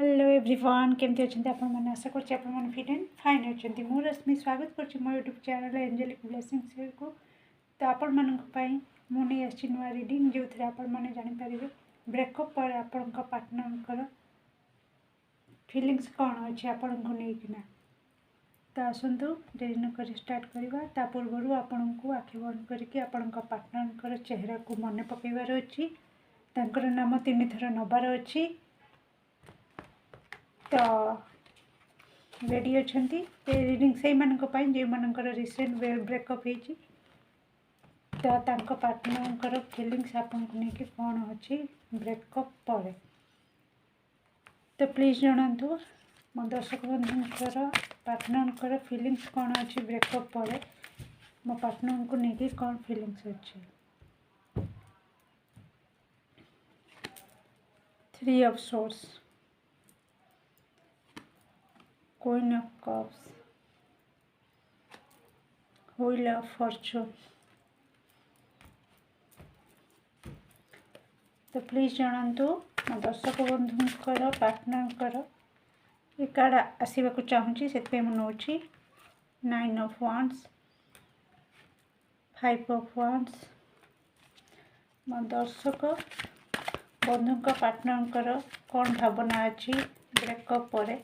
Hello everyone केमती अच्छा आपण मैंने आशा कर फिट एंड फाइन अच्छा मु रश्मि स्वागत कर मो यूट्यूब चैनल एंजेलिक ब्लेसिंग्स को। तो आपण मानी मुझे आसी नुआ रिडिंग जो थे आपण मैंने जानीपर ब्रेकअप पर आपण पार्टनर फिलिंग्स कौन अच्छे आपण को लेकिना। तो आसतु देरी नक स्टार्ट करवा ता पूर्व आपण को आखि बंद करके आपण पार्टनर चेहरा को मन पकईबार अच्छी नाम 3 थर नबार अच्छी। तो रेडी अच्छा रिडिंग से जो मनकर रिसेंट ब्रेकअप होती तो पार्टनर फिलिंग्स आपन को लेकिन कौन अच्छी ब्रेकअप पर। तो प्लीज जनातु मो दर्शक बंधुंकर पार्टनर फिलिंग्स कौन अच्छी ब्रेकअप पर मो पार्टनर को लेकिन कौन फिलिंग्स अच्छी। 3 of source, Queen of Cups, Wheel of Fortune। तो प्लीज जनातु मो दर्शक बंधुंकर पार्टनर ये कार्ड आसवाक चाहूँगी से मुझे 9 ऑफ वांड्स, 5 ऑफ वांड्स। मो दर्शक बंधुंक पार्टनर कौन भावना अच्छी ब्रेकअप पर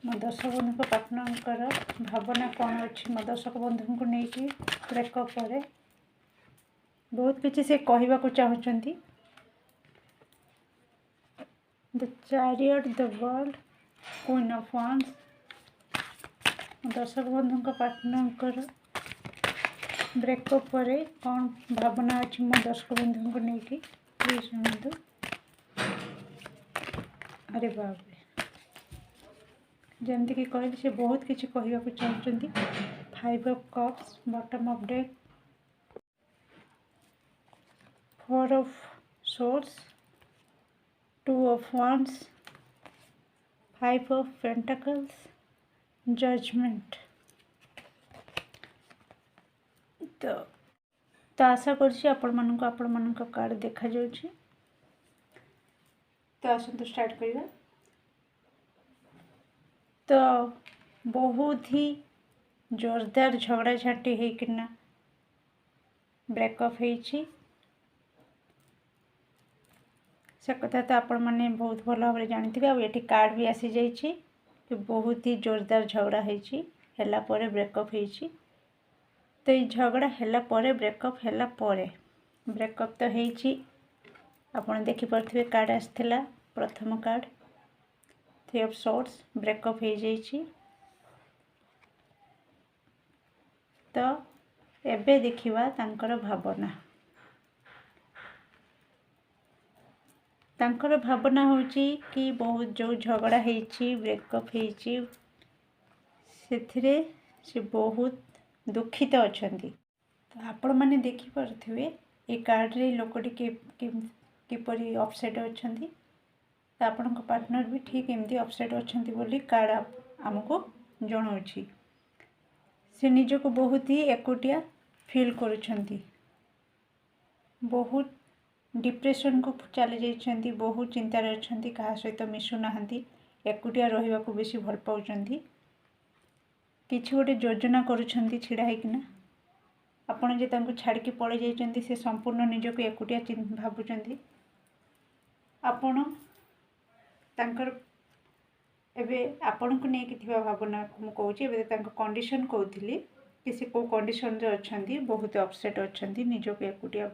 मो दर्शक बंधु पार्टनर भावना कौन अच्छी मो दर्शक बंधु को लेकिन ब्रेकअप पर बहुत किसी से कहवा को चाहते। The chariot, the world, queen of wands. दर्शक बंधु पार्टनर ब्रेकअप पर कौन भावना अच्छी मो दर्शक बंधु को लेकिन प्लीज शुणु। अरे बाप जमती कि कहली से बहुत किसी कहवा चाहते। 5 of cups, bottom of deck, 4 of swords, 2 of wands, 5 of pentacles, judgment. तो आशा कर कार्ड देखा जाउछि। तो आसतु स्टार्ट करवा। तो बहुत ही जोरदार झगड़ा झाटी होना ब्रेकअप होइछि से कथा तो आपण मैंने बहुत भल भाव जानते। आठी कार्ड भी आसी जाइए कि बहुत ही जोरदार झगड़ा है ब्रेकअप होइछि। तो ये झगड़ा है ब्रेकअप है ब्रेकअप तो होइछि आपण देखिपे कार्ड आसला प्रथम कार्ड 3 ऑफ सोर्स ब्रेकअप हो जाइछि। तो एबे देखिबा तांकर भावना होची कि बहुत जो झगड़ा होइछि ब्रेकअप होइछि से बहुत दुखित अछंती। तो आपण माने देखि परथिबे ए कार्ड रे लोकटी किपरि अपसेट अछंती। तो आपण पार्टनर भी ठीक एमती अपसेट अछंती बोली कार्ड आमको जणाउछि। से निजको बहुत ही एकुटिया फील करुछंती, बहुत डिप्रेशन को चली जाइछंती, बहुत चिंतार अछंती, कहा सहित मिशु नाहंती, एकुटिया रहिबा को बेसी भल पाउछंती। किछि गोटे योजना करुछंती छिड़ा हेकिना आपण जे तांको छाड़की पळै जाइछंती से संपूर्ण निजको एकुटिया भाबुछंती। आपण तांकर एबे आपण को नहीं कि भावना मु कहूँ कंडीशन कहती कि से को कंडीशन रे अछंती बहुत अपसेट अछंती, निजको एकुटिया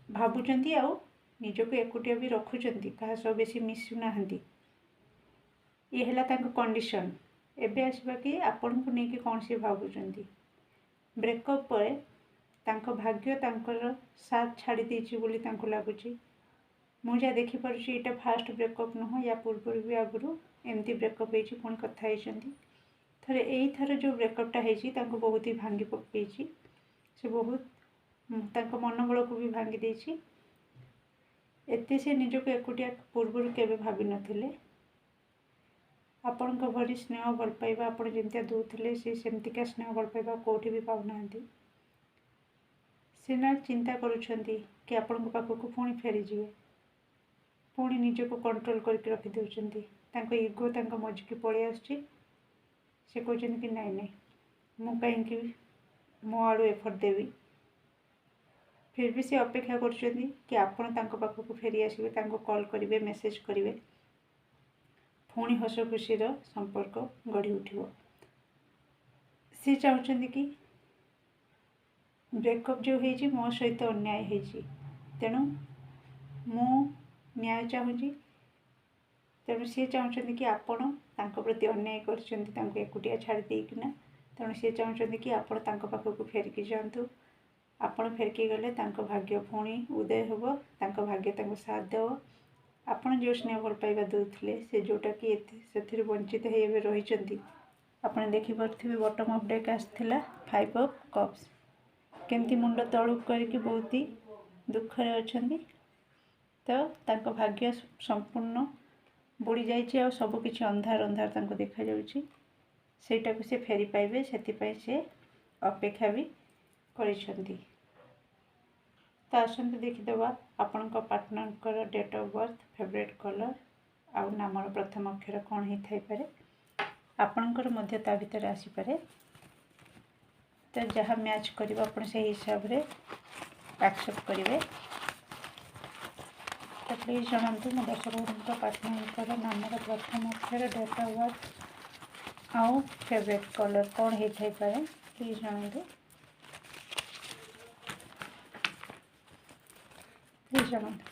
भाबुचंती आउ निजको एकुटिया भी रखुचंती, कहा सब बेसी मिसु नाहंती। ये हैला तांको कंडीशन। एबे आसबा कि आपण को नहीं कि कौन से भाबुचंती ब्रेकअप पर तांको भाग्य तांकर साथ छाड़ी देछि बोली तांको लागुची। मु जा देखि पारुछि एटा फास्ट ब्रेकअप नुह, या पूर्व भी आगु एमती ब्रेकअप होइछि पुणी कथा होइछंती। थरे एई थर जो ब्रेकअपटा होइछि तांको बहुत ही भांगी पकेइछि, से बहुत तांको मनोबल को भी भांगी देछि। एते से निजको एकुटिया पूर्व केबे भाबी नथिले। आपणको भरी स्नेह भल पाइबा आपण जेमतिया दउथिले से सेमतिका स्नेह भल पाइबा कोठी भी पाउनाहांती। से ना चिंता करुछंती कि आपणको पाखको पुणी फेरी जिवे। पुणी निजको कंट्रोल करके रखी देउछंती इगो मझिकी पलि आसुची से कहते कि नाई नाई मु कहीं मो आड़ू एफर्ट देवी फिर भी से अपेक्षा कर कि आपण पाखक फेरी आसवे कॉल करेंगे मेसेज करेंगे पुणी हस खुशी संपर्क गढ़ी उठिबो सी चाहते कि ब्रेकअप जो है मो सहित अन्याय है तेणु मु न्याय चाहूँगी तेणु सी चाहते कि आपण प्रति अन्याय कर एकुटिया छाड़ देकिना तेणु सी चाहते कि आपण पाखक फेरिकी जातु आपण फेरिकी गले भाग्य पुणी उदय होब भाग्य साथ देव आपण जो स्नेह भल पाइबा दूसरे से जोटा कि से वंचित हो रही आपड़ देखिपे बटम अफ डेक आसाला 5 ऑफ कप्स केमती मुंड तलू करके बहुत ही दुखरे अच्छा तो भाग्य संपूर्ण बुड़ी जाइए सबकि अंधार अंधार देखा जाटा को सी फेरी पाइबे से अपेक्षा भी करिसेंती। तो आसतु देखीदे आपण partner date of birth favourite colour आउ नामर प्रथम अक्षर कौन ही थाई पारे आपणकर मध्य ता भीतर आसीपारे तो जहाँ मैच कर हिसाब से एक्सेप्ट करेंगे। तो प्लीज जनातु मो दर्शक पार्टनर नामर प्रथम अक्षर डेट ऑफ बर्थ आउ फेवरेट कलर कौन ही थाई पारे प्लीज जनातु प्लीज जनातु।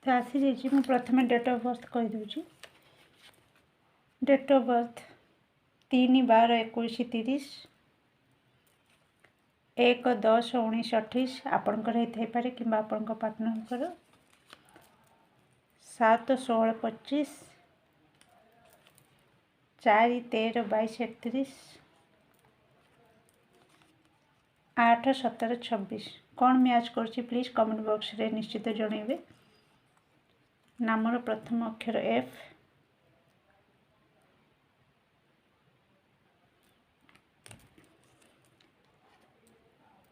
तो आसी जाइए मैं प्रथम डेट ऑफ बर्थ कहीदे डेट ऑफ बर्थ 3/12/21 30 1/10/1928 आपणकर होता पारे कि आपण पार्टनर 7/16/25 4/13/22/31 8/17/26 कौन मैच कर प्लीज कमेंट बॉक्स रे निश्चित जनइबे। नामर प्रथम अक्षर एफ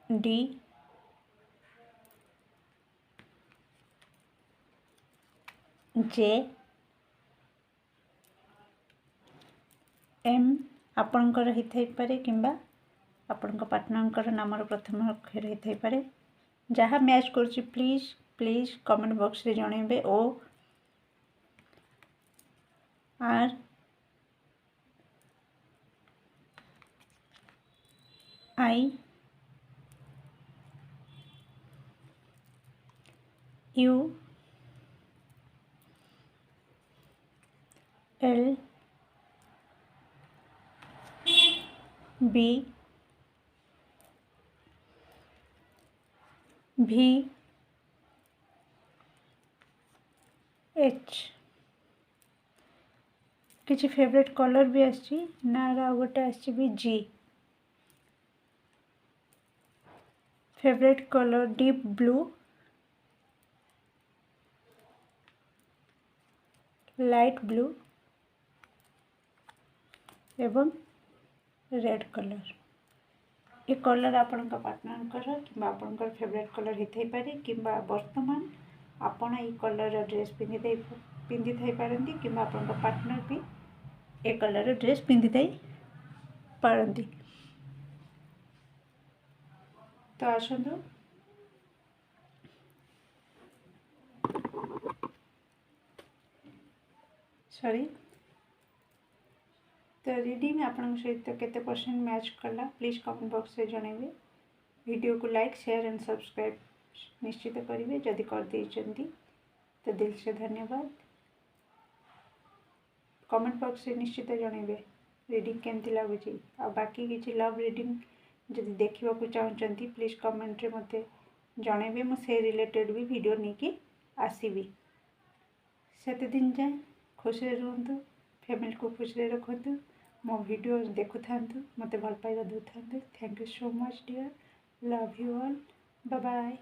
डी जे एम आपणकर होता पारे कि आपण पार्टनर नामर प्रथम अक्षर होता पारे जहाँ मैच कर प्लीज प्लीज कमेंट बॉक्स रे जनइबे। O R I U L B भी एच किसी फेवरेट कलर भी आसी ना गोटे आसी भी जी favourite colour deep blue light blue एवं रेड कलर ये कलर आपण पार्टनर कि आपणकर फेवरेट कलर होता पारे कि वर्तमान आपण ये कलर ड्रेस पिंधि थी पारती कि आपण पार्टनर भी ए कलर ड्रेस पिंधि थी पारती। तो आसतु सॉरी तो रीडिंग आपण सहित केते परसेंट मैच कला प्लीज कमेंट बॉक्स में जनइबे। वीडियो को लाइक शेयर एंड सब्सक्राइब निश्चित करेंगे जदि कर देइचंती तो दिल से धन्यवाद। कमेंट बॉक्स में निश्चित जनइबे रीडिंग केमती लगुच आ बाकी किसी लव रीडिंग जदि देखा चाहते प्लीज कमेंट रे मते जनइबे मु से रिलेटेड भी वीडियो नहीं आसबि। सेते दिन जाए खुशी रुहतु फैमिली को खुशी रखु मो वीडियो देखु था मते भल पाइबा दे था। Thank you so much dear love you all bye bye.